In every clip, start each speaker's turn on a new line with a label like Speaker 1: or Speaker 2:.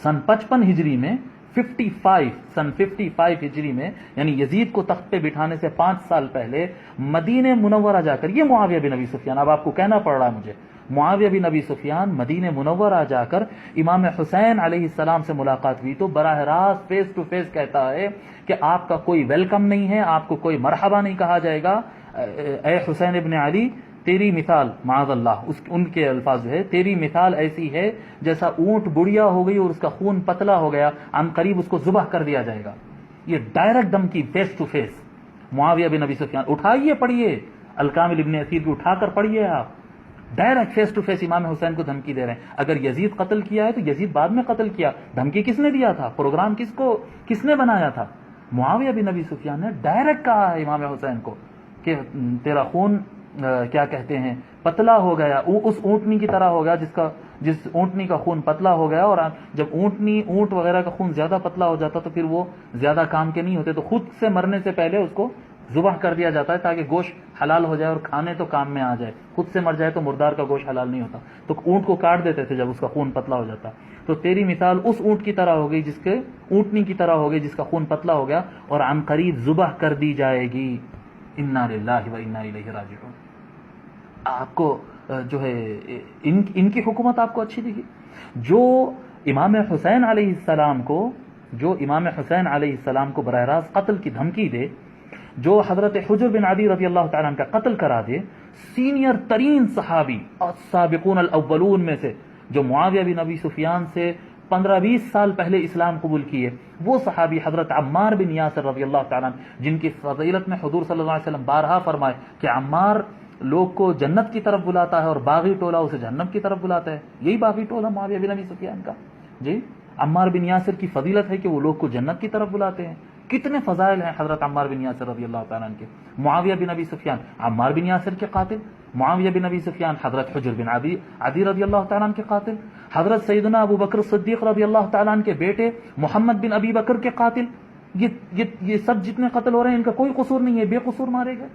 Speaker 1: سن 55 ہجری میں 55 ہجری میں، یعنی یزید کو تخت پہ بٹھانے سے 5 سال پہلے مدینہ منورہ جا کر، یہ معاویہ بن ابی سفیان، اب آپ کو کہنا پڑ رہا ہے مجھے، معاویہ بن ابی سفیان مدینہ منورہ جا کر امام حسین علیہ السلام سے ملاقات ہوئی تو براہ راست فیس ٹو فیس کہتا ہے کہ آپ کا کوئی ویلکم نہیں ہے، آپ کو کوئی مرحبا نہیں کہا جائے گا، اے حسین ابن علی تیری مثال، معاذ اللہ، ان کے الفاظ جو ہے، تیری مثال ایسی ہے جیسا اونٹ بڑھیا ہو گئی اور اس کا خون پتلا ہو گیا، عن قریب اس کو ذبح کر دیا جائے گا۔ یہ ڈائریکٹ دھمکی فیس ٹو فیس معاویہ بن ابی سفیان، اٹھائیے پڑھیے الکامل ابن اثیر کو اٹھا کر پڑھیے آپ، ڈائریکٹ فیس ٹو فیس امام حسین کو دھمکی دے رہے ہیں۔ اگر یزید قتل کیا ہے تو یزید بعد میں قتل کیا، دھمکی کس نے دیا تھا، پروگرام کس نے بنایا تھا؟ معاویہ بن ابی سفیان نے ڈائریکٹ کہا ہے امام حسین کو کہ تیرا خون کیا کہتے ہیں پتلا ہو گیا، اس اونٹنی کی طرح ہو گیا جس اونٹنی کا خون پتلا ہو گیا، اور جب اونٹ وغیرہ کا خون زیادہ پتلا ہو جاتا تو پھر وہ زیادہ کام کے نہیں ہوتے، تو خود سے مرنے سے پہلے اس کو ذبح کر دیا جاتا ہے تاکہ گوشت حلال ہو جائے اور کھانے تو کام میں آ جائے، خود سے مر جائے تو مردار کا گوشت حلال نہیں ہوتا، تو اونٹ کو کاٹ دیتے تھے جب اس کا خون پتلا ہو جاتا۔ تو تیری مثال اس اونٹ کی طرح ہو گئی، جس کے اونٹنی کی طرح ہو گئی جس کا خون پتلا ہو گیا اور عن قریب ذبح کر دی جائے گی۔ انا للہ و انا الیہ راجعون۔ آپ کو جو ہے ان کی حکومت آپ کو اچھی لگی؟ جو امام حسین علیہ السلام کو براہ راست قتل کی دھمکی دے، جو حضرت حجر بن عدی رضی اللہ تعالیٰ عنہ کا قتل کرا دے، سینئر ترین صحابی اور سابقون الاولون میں سے، جو معاویہ بن ابی سفیان سے 15-20 سال پہلے اسلام قبول کیے، وہ صحابی حضرت عمار بن یاسر رضی اللہ تعالیٰ عنہ، جن کی فضیلت میں حضور صلی اللہ علیہ وسلم بارہا فرمائے کہ عمار لوگ کو جنت کی طرف بلاتا ہے اور باغی ٹولہ اسے جہنم کی طرف بلاتا ہے، یہی باغی ٹولہ معاویہ بن ابی سفیان کا۔ جی، عمار بن یاسر کی فضیلت ہے کہ وہ لوگ کو جنت کی طرف بلاتے ہیں۔ کتنے فضائل ہیں حضرت عمار بن یاسر رضی اللہ تعالیٰ عنہ کے۔ معاویہ بن ابی سفیان عمار بن یاسر کے قاتل، معاویہ بن ابی سفیان حضرت حجر بن عدی رضی اللہ تعالیٰ عنہ کے قاتل، حضرت سیدنا ابو بکر صدیق رضی اللہ تعالیٰ عنہ کے بیٹے محمد بن ابی بکر کے قاتل۔ یہ سب جتنے قتل ہو رہے ہیں ان کا کوئی قصور نہیں ہے، بے قصور مارے گئے۔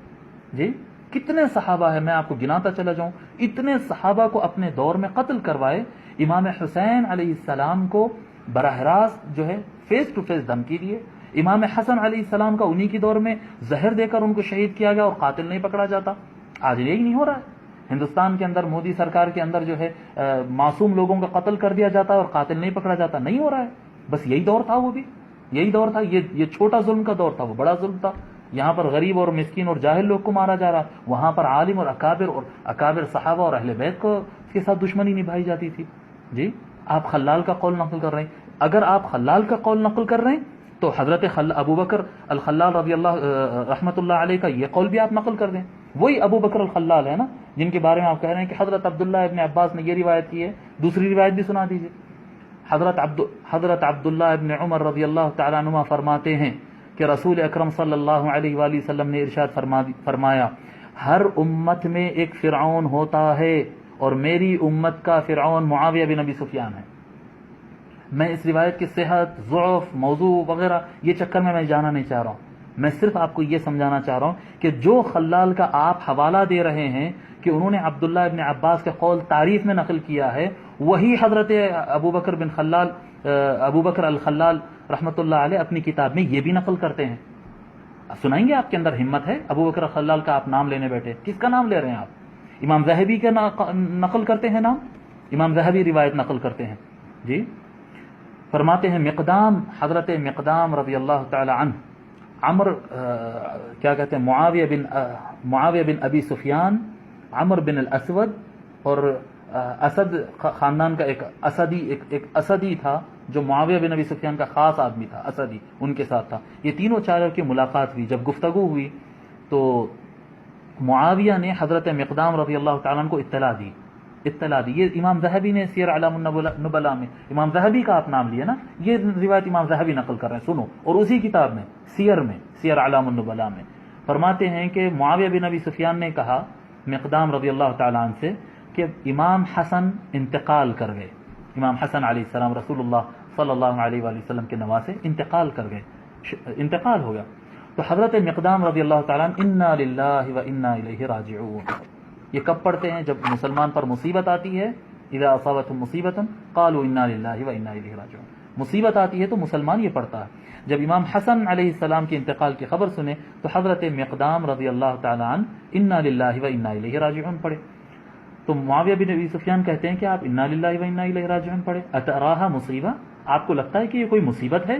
Speaker 1: جی، کتنے صحابہ ہیں، میں آپ کو گناتا چلا جاؤں، اتنے صحابہ کو اپنے دور میں قتل کروائے۔ امام حسین علیہ السلام کو براہ راست جو ہے فیس ٹو فیس دھمکی دیے۔ امام حسن علیہ السلام کا انہی کی دور میں زہر دے کر ان کو شہید کیا گیا اور قاتل نہیں پکڑا جاتا۔ آج یہی نہیں ہو رہا ہے ہندوستان کے اندر، مودی سرکار کے اندر جو ہے معصوم لوگوں کا قتل کر دیا جاتا ہے اور قاتل نہیں پکڑا جاتا، نہیں ہو رہا ہے۔ بس یہی دور تھا، وہ بھی یہی دور تھا۔ یہ چھوٹا ظلم کا دور تھا، وہ بڑا ظلم تھا۔ یہاں پر غریب اور مسکین اور جاہل لوگ کو مارا جا رہا، وہاں پر عالم اور اکابر صحابہ اور اہل بیت کو کے ساتھ دشمنی نبھائی جاتی تھی۔ جی، آپ خلال کا قول نقل کر رہے ہیں، اگر آپ خلال کا قول نقل کر رہے ہیں تو حضرت ابو بکر الخلال رضی اللہ رحمۃ اللہ علیہ کا یہ قول بھی آپ نقل کر دیں۔ وہی ابو بکر الخلال ہے نا جن کے بارے میں آپ کہہ رہے ہیں کہ حضرت عبداللہ ابن عباس نے یہ روایت کی ہے، دوسری روایت بھی سنا دیجیے۔ حضرت عبداللہ ابن عمر رضی اللہ تعالیٰ عنہما فرماتے ہیں کہ رسول اکرم صلی اللہ علیہ وآلہ وسلم نے ارشاد فرمایا، ہر امت میں ایک فرعون ہوتا ہے اور میری امت کا فرعون معاویہ بن ابی سفیان ہے۔ میں اس روایت کی صحت، ضعف، موضوع وغیرہ یہ چکر میں جانا نہیں چاہ رہا ہوں، میں صرف آپ کو یہ سمجھانا چاہ رہا ہوں کہ جو خلال کا آپ حوالہ دے رہے ہیں کہ انہوں نے عبداللہ ابن عباس کے قول تعریف میں نقل کیا ہے، وہی حضرت ابو بکر الخلال رحمۃ اللہ علیہ اپنی کتاب میں یہ بھی نقل کرتے ہیں۔ سنائیں گے؟ آپ کے اندر ہمت ہے؟ ابو بکر الخلال کا آپ نام لینے بیٹھے، کس کا نام لے رہے ہیں آپ؟ امام ذہبی کا نقل کرتے ہیں نام، امام ذہبی روایت نقل کرتے ہیں۔ جی، فرماتے ہیں حضرت مقدام رضی اللہ تعالی عنہ، کیا کہتے ہیں، معاویہ بن ابی سفیان، عمر بن الاسود اور اسد خاندان کا ایک اسدی تھا جو معاویہ بن ابی سفیان کا خاص آدمی تھا، اسدی ان کے ساتھ تھا۔ یہ تینوں چاروں کی ملاقات ہوئی، جب گفتگو ہوئی تو معاویہ نے حضرت مقدام رضی اللہ تعالیٰ عنہ کو اطلاع دی۔ یہ امام ذہبی نے سیر اعلام النبلاء میں، امام ذہبی کا آپ نام لیا نا، یہ روایت امام ذہبی نقل کر رہے ہیں، سنو، اور اسی کتاب میں سیر اعلام النبلاء میں فرماتے ہیں کہ معاویہ بن ابی سفیان نے کہا مقدام رضی اللہ تعالیٰ عنہ سے کہ امام حسن انتقال کر گئے، امام حسن علیہ السلام رسول اللہ صلی اللہ علیہ وآلہ وسلم کے نواسے انتقال کر گئے، انتقال ہو گیا۔ تو حضرت مقدام رضی اللہ تعالیٰ عنہ انا للہ و انا الیہ راجعون، یہ کب پڑھتے ہیں؟ جب مسلمان پر مصیبت آتی ہے، اذا اصابتهم مصیبۃ قالوا انا للہ و انا الیہ راجعون. مصیبت آتی ہے تو مسلمان یہ پڑھتا ہے. جب امام حسن علیہ السلام کے انتقال کی خبر سنے تو حضرت مقدام رضی اللہ تعالی عنہ انا للہ و انا الیہ راجعون پڑھے. تو معاویہ بن ابی سفیان کہتے ہیں کہ آپ انا للہ و انا الیہ راجعون پڑھے. اتراہا مصیبہ، آپ کو لگتا ہے کہ یہ کوئی مصیبت ہے؟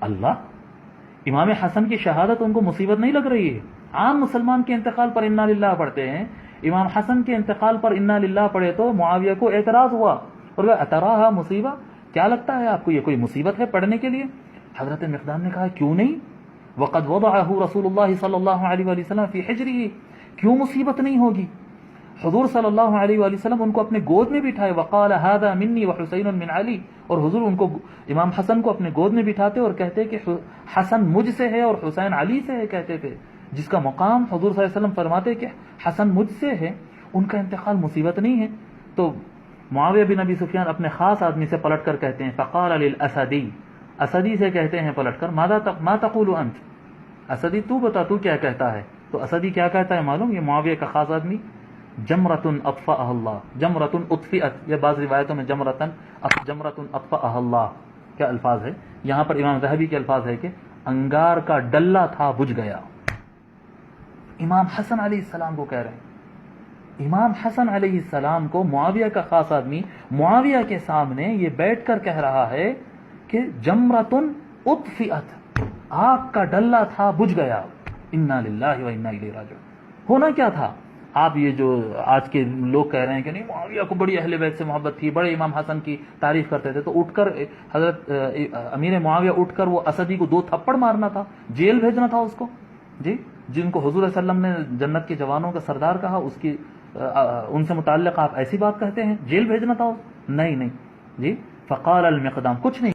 Speaker 1: اللہ، امام حسن کی شہادت ان کو مصیبت نہیں لگ رہی ہے. عام مسلمان کے انتقال پر انا للہ پڑھتے ہیں، امام حسن کے انتقال پر انا للہ پڑھے تو معاویہ کو اعتراض ہوا اور اتراہا مصیبہ، کیا لگتا ہے آپ کو یہ کوئی مصیبت ہے پڑھنے کے لیے؟ حضرت مقدام نے کہا کیوں نہیں، وقد وضعہ رسول اللہ صلی اللہ علیہ وآلہ وسلم فی حجرہ، کیوں مصیبت نہیں ہوگی؟ حضور صلی اللہ علیہ وآلہ وسلم ان کو اپنے گود میں بٹھائے. وقال هذا منی وحسین من علی، اور حضور ان کو امام حسن کو اپنے گود میں بٹھاتے اور کہتے کہ حسن مجھ سے ہے اور حسین علی سے ہے، کہتے تھے. جس کا مقام حضور صلی اللہ علیہ وسلم فرماتے کہ حسن مجھ سے ہے، ان کا انتقال مصیبت نہیں ہے. تو معاویہ بن ابی سفیان اپنے خاص آدمی سے پلٹ کر کہتے ہیں فقال للاسدی، اسدی سے کہتے ہیں پلٹ کر ما تقول انت، اسدی تو بتا تو کیا کہتا ہے؟ تو اسدی کیا کہتا ہے معلوم؟ یہ معاویہ کا خاص آدمی، جمرۃ اطفأها اللہ، جمرۃ اطفئت، یہ بعض روایتوں میں جمرۃ اطفأها اللہ کیا الفاظ ہے. یہاں پر امام ذہبی کے الفاظ ہے کہ انگار کا ڈلہ تھا بجھ گیا. امام حسن علیہ السلام کو کہہ رہے ہیں، امام حسن علیہ السلام کو معاویہ کا خاص آدمی معاویہ کے سامنے یہ بیٹھ کر کہہ رہا ہے کہ جمرۃ اطفئت، آگ کا ڈلہ تھا بجھ گیا. انا للہ و انا الیہ راجعون. ہونا کیا تھا؟ آپ یہ جو آج کے لوگ کہہ رہے ہیں کہ نہیں معاویہ کو بڑی اہل بیت سے محبت تھی، بڑے امام حسن کی تعریف کرتے تھے، تو اٹھ کر حضرت امیر معاویہ اٹھ کر وہ اسدی کو 2 تھپڑ مارنا تھا، جیل بھیجنا تھا اس کو. جی، جن کو حضور صلی اللہ علیہ وسلم نے جنت کے جوانوں کا سردار کہا، اس کی ان سے متعلق آپ ایسی بات کہتے ہیں؟ جیل بھیجنا تھا؟ نہیں جی. فقال المقدام، کچھ نہیں